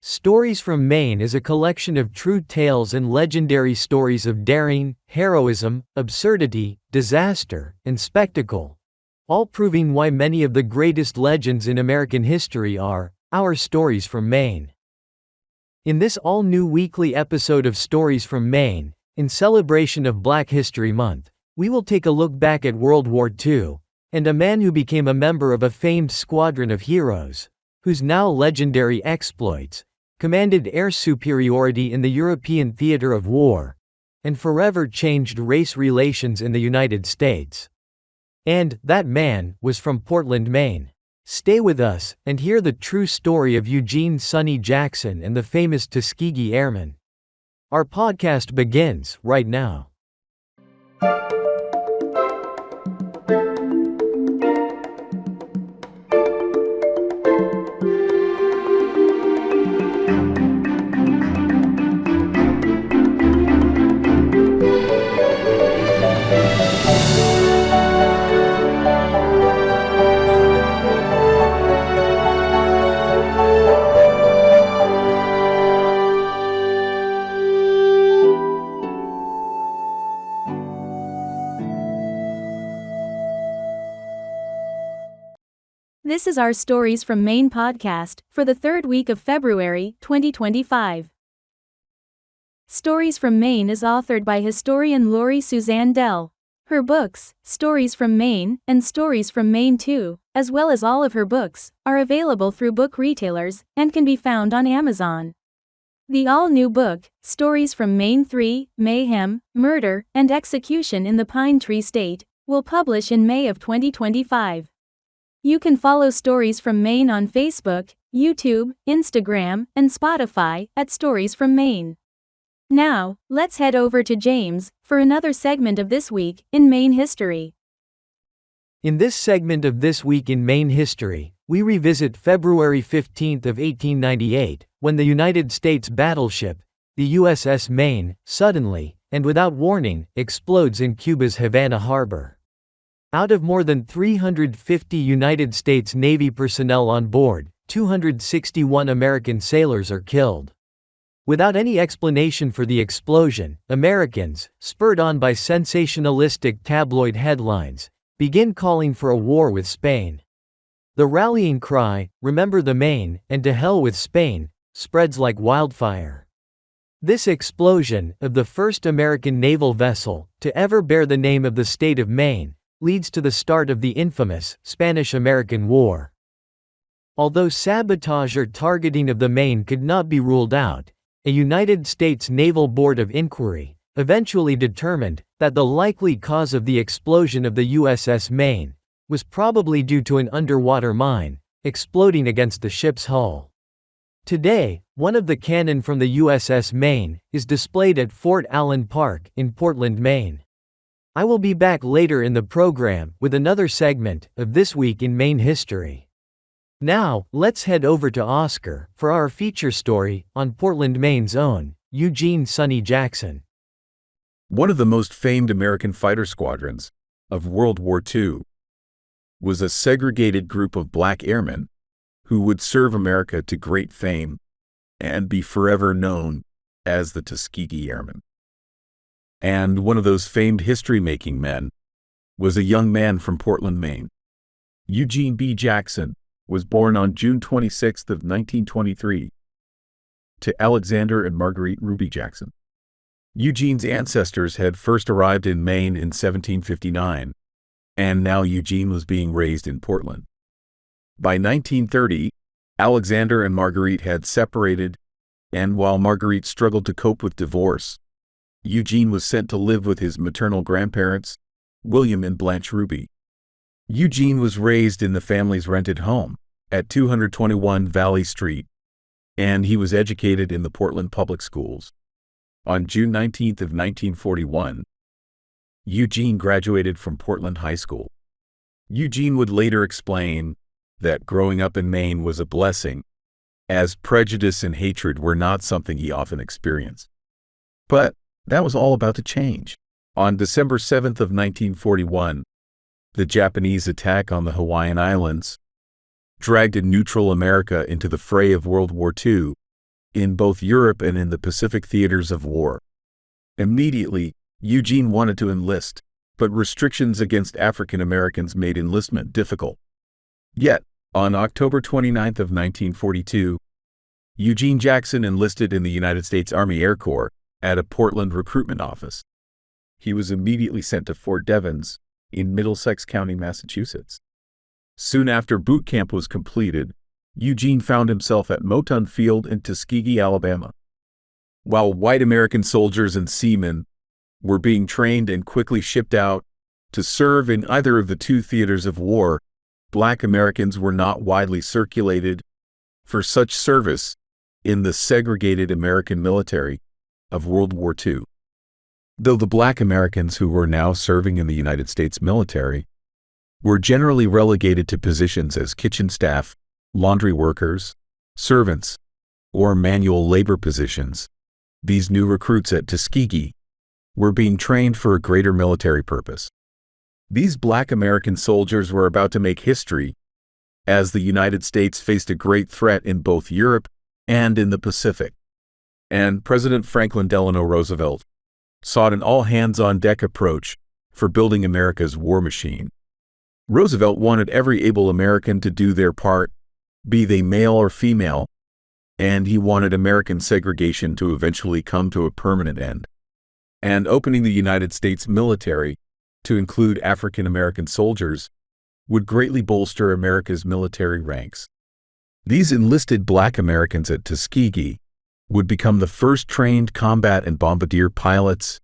Stories from Maine is a collection of true tales and legendary stories of daring, heroism, absurdity, disaster, and spectacle, all proving why many of the greatest legends in American history are our stories from Maine. In this all-new weekly episode of Stories from Maine, in celebration of Black History Month, we will take a look back at World War II, and a man who became a member of a famed squadron of heroes, whose now legendary exploits commanded air superiority in the European theater of war, and forever changed race relations in the United States. And that man was from Portland, Maine. Stay with us and hear the true story of Eugene "Sonny" Jackson and the famous Tuskegee Airmen. Our podcast begins right now. This is our Stories from Maine podcast for the third week of February 2025. Stories from Maine is authored by historian Lori Suzanne Dell. Her books, Stories from Maine and Stories from Maine 2, as well as all of her books, are available through book retailers and can be found on Amazon. The all-new book, Stories from Maine 3, Mayhem, Murder, and Execution in the Pine Tree State, will publish in May of 2025. You can follow Stories from Maine on Facebook, YouTube, Instagram, and Spotify at Stories from Maine. Now, let's head over to James for another segment of This Week in Maine History. In this segment of This Week in Maine History, we revisit February 15 of 1898, when the United States battleship, the USS Maine, suddenly, and without warning, explodes in Cuba's Havana harbor. Out of more than 350 United States Navy personnel on board, 261 American sailors are killed. Without any explanation for the explosion, Americans, spurred on by sensationalistic tabloid headlines, begin calling for a war with Spain. The rallying cry, "Remember the Maine, and to hell with Spain," spreads like wildfire. This explosion, of the first American naval vessel to ever bear the name of the state of Maine, leads to the start of the infamous Spanish-American War. Although sabotage or targeting of the Maine could not be ruled out, a United States Naval Board of Inquiry eventually determined that the likely cause of the explosion of the USS Maine was probably due to an underwater mine exploding against the ship's hull. Today, one of the cannon from the USS Maine is displayed at Fort Allen Park in Portland, Maine. I will be back later in the program with another segment of This Week in Maine History. Now, let's head over to Oscar for our feature story on Portland, Maine's own Eugene "Sonny" Jackson. One of the most famed American fighter squadrons of World War II was a segregated group of black airmen who would serve America to great fame and be forever known as the Tuskegee Airmen. And one of those famed history-making men was a young man from Portland, Maine. Eugene B. Jackson was born on June 26 of 1923 to Alexander and Marguerite Ruby Jackson. Eugene's ancestors had first arrived in Maine in 1759, and now Eugene was being raised in Portland. By 1930, Alexander and Marguerite had separated, and while Marguerite struggled to cope with divorce, Eugene was sent to live with his maternal grandparents, William and Blanche Ruby. Eugene was raised in the family's rented home at 221 Valley Street, and he was educated in the Portland public schools. On June 19 of 1941, Eugene graduated from Portland High School. Eugene would later explain that growing up in Maine was a blessing, as prejudice and hatred were not something he often experienced. But that was all about to change. On December 7th of 1941, the Japanese attack on the Hawaiian Islands dragged a neutral America into the fray of World War II in both Europe and in the Pacific theaters of war. Immediately, Eugene wanted to enlist, but restrictions against African Americans made enlistment difficult. Yet, on October 29th of 1942, Eugene Jackson enlisted in the United States Army Air Corps at a Portland recruitment office. He was immediately sent to Fort Devens in Middlesex County, Massachusetts. Soon after boot camp was completed, Eugene found himself at Moton Field in Tuskegee, Alabama. While white American soldiers and seamen were being trained and quickly shipped out to serve in either of the two theaters of war, Black Americans were not widely circulated for such service in the segregated American military of World War II. Though the Black Americans who were now serving in the United States military were generally relegated to positions as kitchen staff, laundry workers, servants, or manual labor positions, these new recruits at Tuskegee were being trained for a greater military purpose. These Black American soldiers were about to make history as the United States faced a great threat in both Europe and in the Pacific. And President Franklin Delano Roosevelt sought an all-hands-on-deck approach for building America's war machine. Roosevelt wanted every able American to do their part, be they male or female, and he wanted American segregation to eventually come to a permanent end. And opening the United States military to include African American soldiers would greatly bolster America's military ranks. These enlisted Black Americans at Tuskegee would become the first trained combat and bombardier pilots,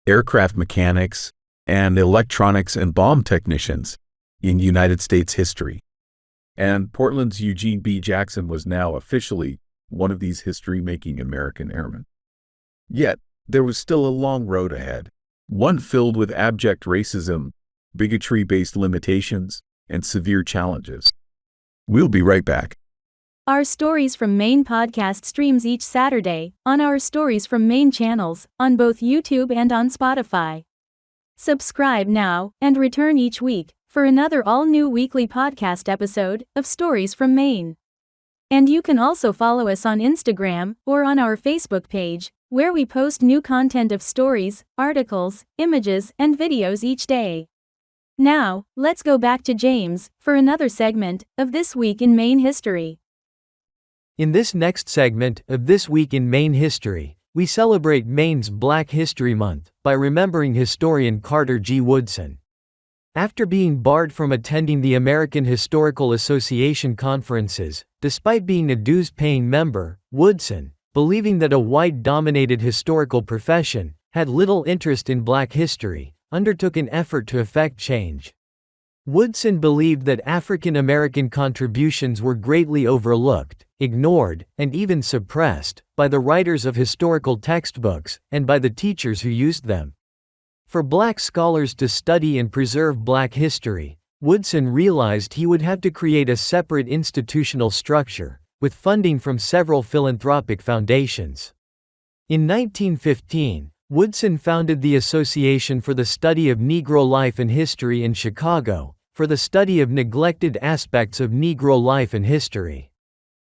aircraft mechanics, and electronics and bomb technicians in United States history. And Portland's Eugene B. Jackson was now officially one of these history-making American airmen. Yet, there was still a long road ahead, one filled with abject racism, bigotry-based limitations, and severe challenges. We'll be right back. Our Stories from Maine podcast streams each Saturday on our Stories from Maine channels, on both YouTube and on Spotify. Subscribe now and return each week for another all-new weekly podcast episode of Stories from Maine. And you can also follow us on Instagram or on our Facebook page, where we post new content of stories, articles, images, and videos each day. Now, let's go back to James for another segment of This Week in Maine History. In this next segment of This Week in Maine History, we celebrate Maine's Black History Month by remembering historian Carter G. Woodson. After being barred from attending the American Historical Association conferences, despite being a dues-paying member, Woodson, believing that a white-dominated historical profession had little interest in Black history, undertook an effort to effect change. Woodson believed that African American contributions were greatly overlooked, ignored, and even suppressed by the writers of historical textbooks and by the teachers who used them. For Black scholars to study and preserve Black history, Woodson realized he would have to create a separate institutional structure, with funding from several philanthropic foundations. In 1915, Woodson founded the Association for the Study of Negro Life and History in Chicago, for the study of neglected aspects of Negro life and history.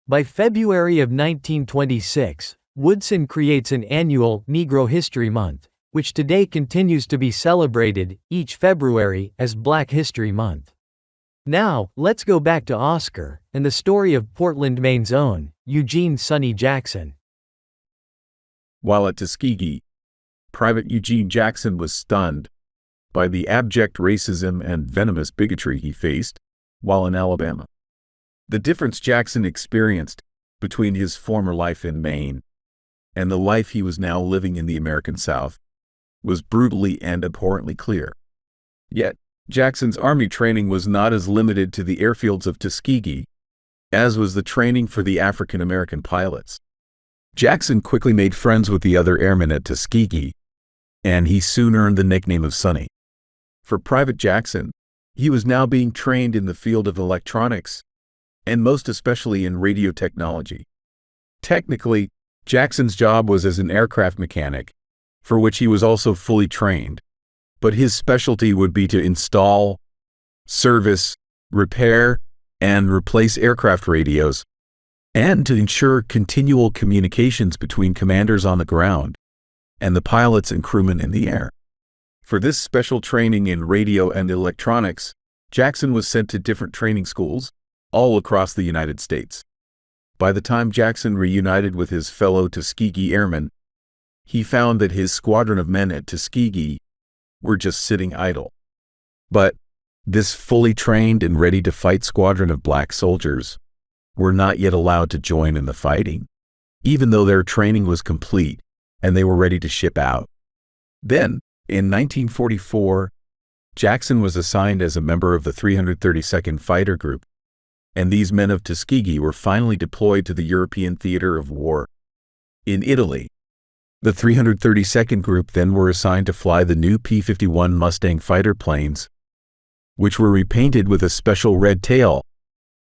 By February of 1926, Woodson creates an annual Negro History Month, which today continues to be celebrated each February as Black History Month. Now, let's go back to Oscar and the story of Portland, Maine's own Eugene "Sonny" Jackson. While at Tuskegee, Private Eugene Jackson was stunned by the abject racism and venomous bigotry he faced while in Alabama. The difference Jackson experienced between his former life in Maine and the life he was now living in the American South was brutally and abhorrently clear. Yet, Jackson's Army training was not as limited to the airfields of Tuskegee as was the training for the African American pilots. Jackson quickly made friends with the other airmen at Tuskegee, and he soon earned the nickname of Sonny. For Private Jackson, he was now being trained in the field of electronics, and most especially in radio technology. Technically, Jackson's job was as an aircraft mechanic, for which he was also fully trained, but his specialty would be to install, service, repair, and replace aircraft radios, and to ensure continual communications between commanders on the ground and the pilots and crewmen in the air. For this special training in radio and electronics, Jackson was sent to different training schools all across the United States. By the time Jackson reunited with his fellow Tuskegee Airmen, he found that his squadron of men at Tuskegee were just sitting idle. But this fully trained and ready-to-fight squadron of black soldiers were not yet allowed to join in the fighting, even though their training was complete and they were ready to ship out. Then, in 1944, Jackson was assigned as a member of the 332nd Fighter Group, and these men of Tuskegee were finally deployed to the European theater of war in Italy. The 332nd Group then were assigned to fly the new P-51 Mustang fighter planes, which were repainted with a special red tail,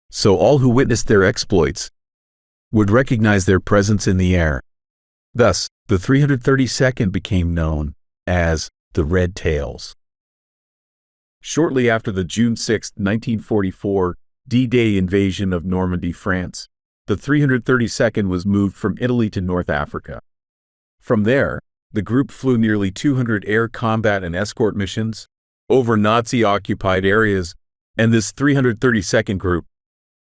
so all who witnessed their exploits would recognize their presence in the air. Thus, the 332nd became known as the Red Tails. Shortly after the June 6, 1944, D-Day invasion of Normandy, France, the 332nd was moved from Italy to North Africa. From there, the group flew nearly 200 air combat and escort missions over Nazi-occupied areas, and this 332nd Group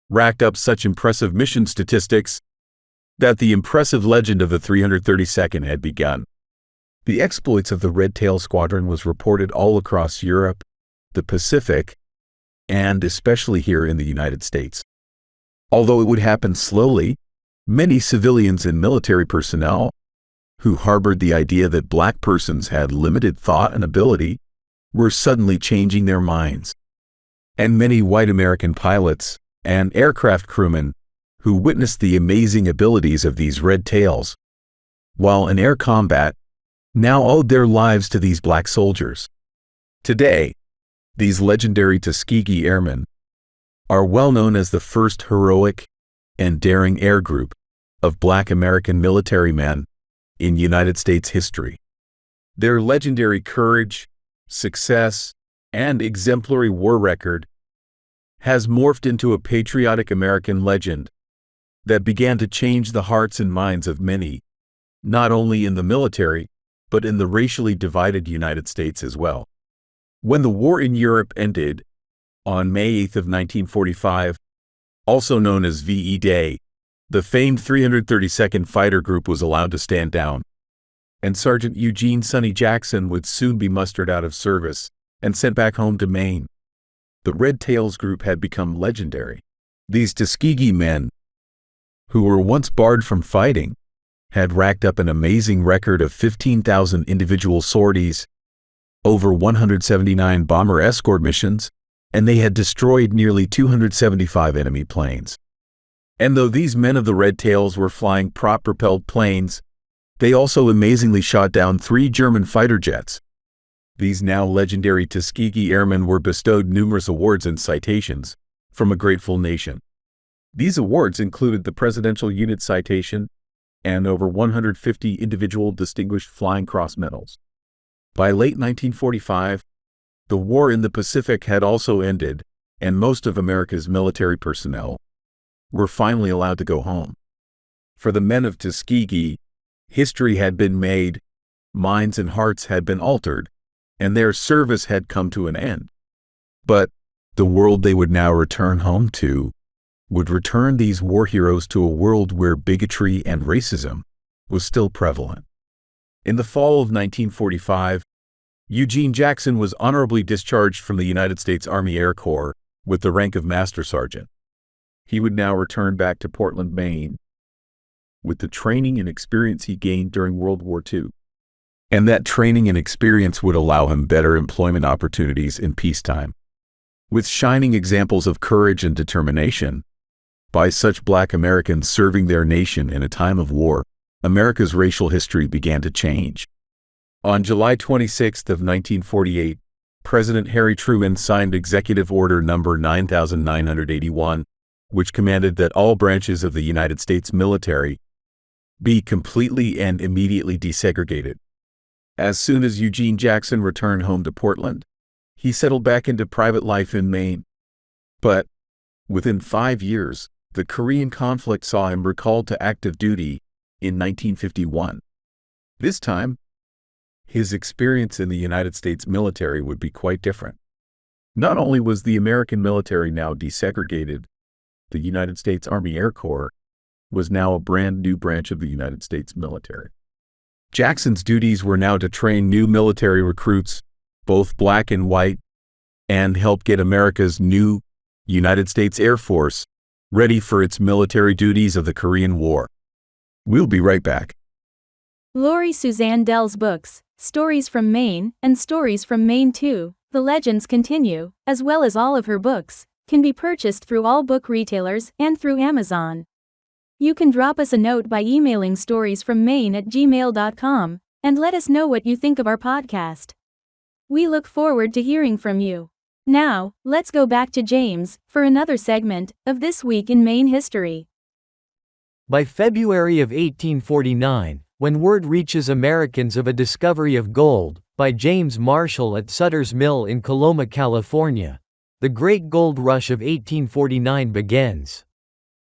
racked up such impressive mission statistics that the impressive legend of the 332nd had begun. The exploits of the Red Tail Squadron was reported all across Europe, the Pacific, and especially here in the United States. Although it would happen slowly, many civilians and military personnel who harbored the idea that black persons had limited thought and ability were suddenly changing their minds. And many white American pilots and aircraft crewmen who witnessed the amazing abilities of these Red Tails while in air combat now owed their lives to these black soldiers. Today, these legendary Tuskegee Airmen are well known as the first heroic and daring air group of black American military men in United States history. Their legendary courage, success, and exemplary war record has morphed into a patriotic American legend that began to change the hearts and minds of many, not only in the military, but in the racially divided United States as well. When the war in Europe ended on May 8th of 1945, also known as VE Day, the famed 332nd Fighter Group was allowed to stand down, and Sergeant Eugene "Sonny" Jackson would soon be mustered out of service and sent back home to Maine. The Red Tails Group had become legendary. These Tuskegee men, who were once barred from fighting, had racked up an amazing record of 15,000 individual sorties, over 179 bomber escort missions, and they had destroyed nearly 275 enemy planes. And though these men of the Red Tails were flying prop-propelled planes, they also amazingly shot down 3 German fighter jets. These now legendary Tuskegee Airmen were bestowed numerous awards and citations from a grateful nation. These awards included the Presidential Unit Citation and over 150 individual Distinguished Flying Cross medals. By late 1945, the war in the Pacific had also ended, and most of America's military personnel were finally allowed to go home. For the men of Tuskegee, history had been made, minds and hearts had been altered, and their service had come to an end. But the world they would now return home to would return these war heroes to a world where bigotry and racism was still prevalent. In the fall of 1945, Eugene Jackson was honorably discharged from the United States Army Air Corps with the rank of Master Sergeant. He would now return back to Portland, Maine, with the training and experience he gained during World War II. And that training and experience would allow him better employment opportunities in peacetime. With shining examples of courage and determination by such black Americans serving their nation in a time of war, America's racial history began to change. On July 26 of 1948, President Harry Truman signed Executive Order Number 9981, which commanded that all branches of the United States military be completely and immediately desegregated. As soon as Eugene Jackson returned home to Portland, he settled back into private life in Maine. But within 5 years, the Korean conflict saw him recalled to active duty in 1951. This time, his experience in the United States military would be quite different. Not only was the American military now desegregated, the United States Army Air Corps was now a brand new branch of the United States military. Jackson's duties were now to train new military recruits, both black and white, and help get America's new United States Air Force ready for its military duties of the Korean War. We'll be right back. Lori Suzanne Dell's books, Stories from Maine and Stories from Maine 2, The Legends Continue, as well as all of her books, can be purchased through all book retailers and through Amazon. You can drop us a note by emailing storiesfrommaine@gmail.com and let us know what you think of our podcast. We look forward to hearing from you. Now, let's go back to James for another segment of This Week in Maine History. By February of 1849, when word reaches Americans of a discovery of gold by James Marshall at Sutter's Mill in Coloma, California, the Great Gold Rush of 1849 begins.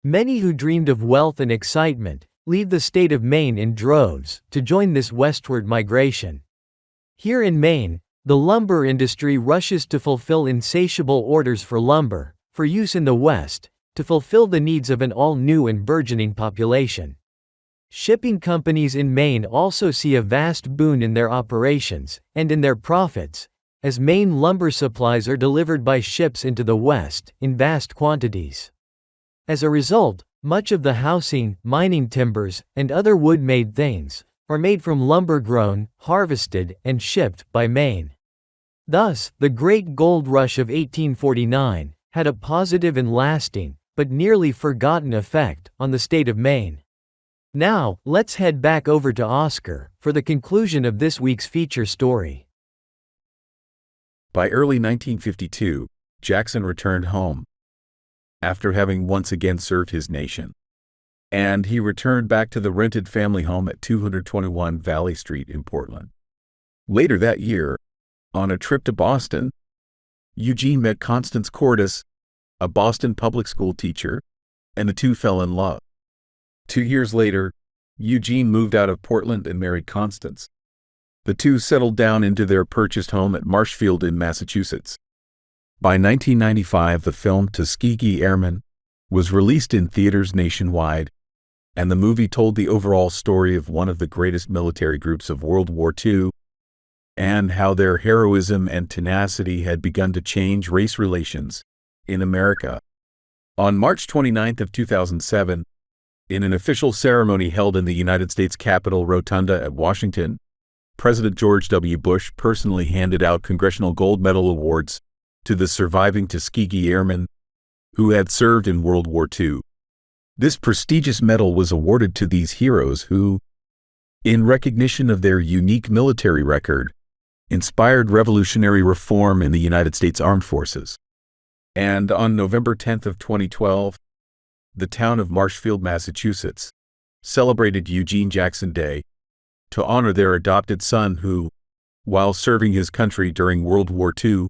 Many who dreamed of wealth and excitement leave the state of Maine in droves to join this westward migration. Here in Maine, the lumber industry rushes to fulfill insatiable orders for lumber, for use in the West, to fulfill the needs of an all-new and burgeoning population. Shipping companies in Maine also see a vast boon in their operations, and in their profits, as Maine lumber supplies are delivered by ships into the West, in vast quantities. As a result, much of the housing, mining timbers, and other wood-made things, are made from lumber grown, harvested, and shipped by Maine. Thus, the Great Gold Rush of 1849 had a positive and lasting, but nearly forgotten effect on the state of Maine. Now, let's head back over to Oscar for the conclusion of this week's feature story. By early 1952, Jackson returned home, after having once again served his nation. And he returned back to the rented family home at 221 Valley Street in Portland. Later that year, on a trip to Boston, Eugene met Constance Cordis, a Boston public school teacher, and the two fell in love. 2 years later, Eugene moved out of Portland and married Constance. The two settled down into their purchased home at Marshfield in Massachusetts. By 1995, the film Tuskegee Airmen was released in theaters nationwide, and the movie told the overall story of one of the greatest military groups of World War II, and how their heroism and tenacity had begun to change race relations in America. On March 29th of 2007, in an official ceremony held in the United States Capitol Rotunda at Washington, President George W. Bush personally handed out Congressional Gold Medal awards to the surviving Tuskegee Airmen who had served in World War II. This prestigious medal was awarded to these heroes who, in recognition of their unique military record, inspired revolutionary reform in the United States Armed Forces. And on November 10th of 2012, the town of Marshfield, Massachusetts, celebrated Eugene Jackson Day to honor their adopted son who, while serving his country during World War II,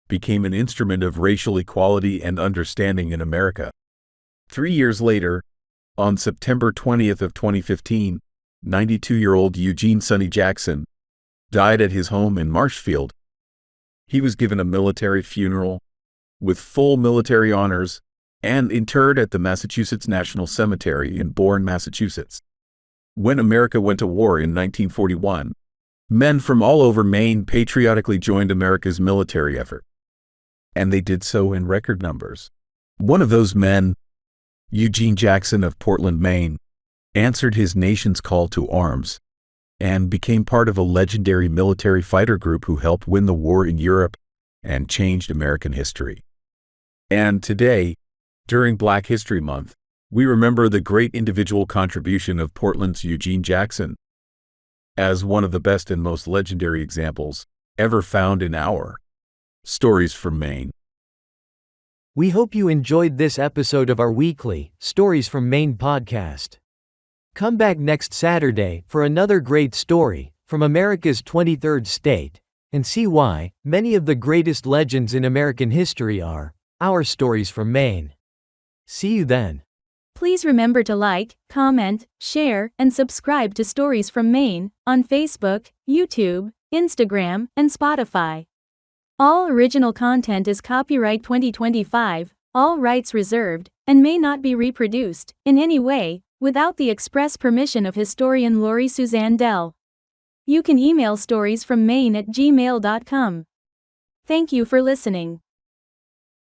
became an instrument of racial equality and understanding in America. 3 years later, on September 20th of 2015, 92-year-old Eugene "Sonny" Jackson died at his home in Marshfield. He was given a military funeral with full military honors and interred at the Massachusetts National Cemetery in Bourne, Massachusetts. When America went to war in 1941, men from all over Maine patriotically joined America's military effort, and they did so in record numbers. One of those men, Eugene Jackson of Portland, Maine, answered his nation's call to arms and became part of a legendary military fighter group who helped win the war in Europe and changed American history. And today, during Black History Month, we remember the great individual contribution of Portland's Eugene Jackson as one of the best and most legendary examples ever found in our Stories from Maine. We hope you enjoyed this episode of our weekly Stories from Maine podcast. Come back next Saturday for another great story from America's 23rd state, and see why many of the greatest legends in American history are our stories from Maine. See you then. Please remember to like, comment, share, and subscribe to Stories from Maine on Facebook, YouTube, Instagram, and Spotify. All original content is copyright 2025, all rights reserved, and may not be reproduced, in any way, without the express permission of historian Lori Suzanne Dell. You can email storiesfrommaine@gmail.com. Thank you for listening.